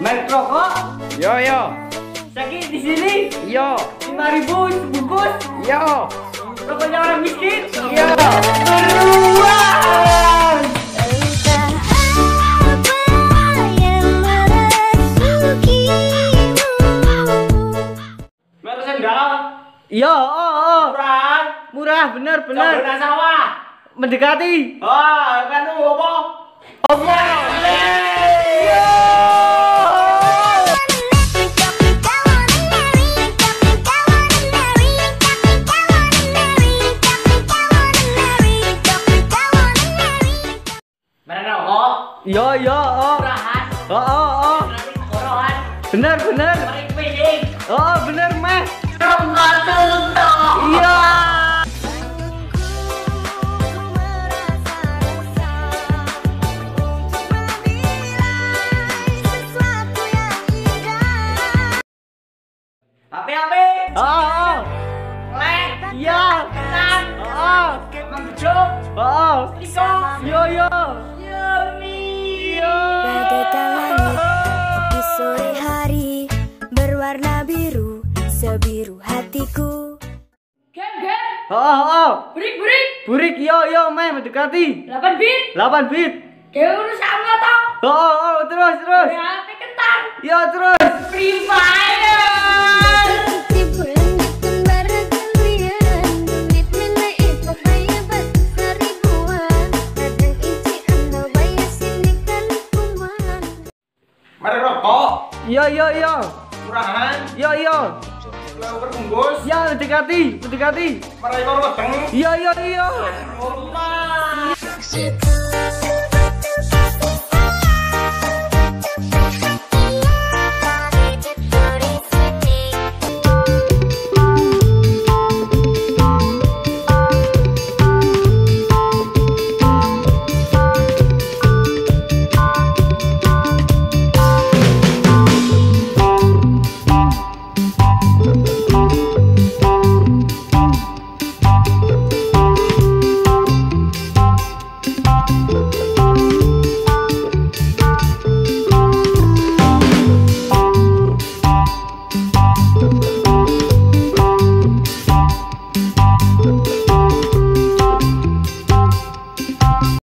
Merek rokok? Yo yo. Sakit di sini? Yo. 5.000 sebungkus? Yo. Rokoknya orang miskin? Yo. Beruang! Entah apa yang merasukimu. Merek sendal? Yo. Oh. Murah? Murah, bener. Sabana sawah? Mendekati. Kan apa? Allah. Merek rokok? Yo. Oh. Murahan? Oh. Korohan? Bener. Merek piring? Oh, bener, Mas. Rokok tutup! Iya. Api-api! Oh. Lek! Iya. Kenan! Oh. Mangjuk! Oh. Tiko! Yo. Yumi! Bagaikan langit di sore hari berwarna biru, sebiru hatiku. Gem! Oh. Burik! Burik, yo, Mas, mendekati. 8 bit! 8 bit. Dewa urus sama toh! Oh, terus. HP kentang! Yo, terus. Free Fire! Seperti bulan datang bergiliran, duit nenek itu hanya besar ribuan. Kadang isi anda bayar sini kan kuman. Merek rokok? Yo. Murahan? Yo. Lalu berbungkus? Ya, mendekati. Merek rokok teng? Yo. Rumah! Setelah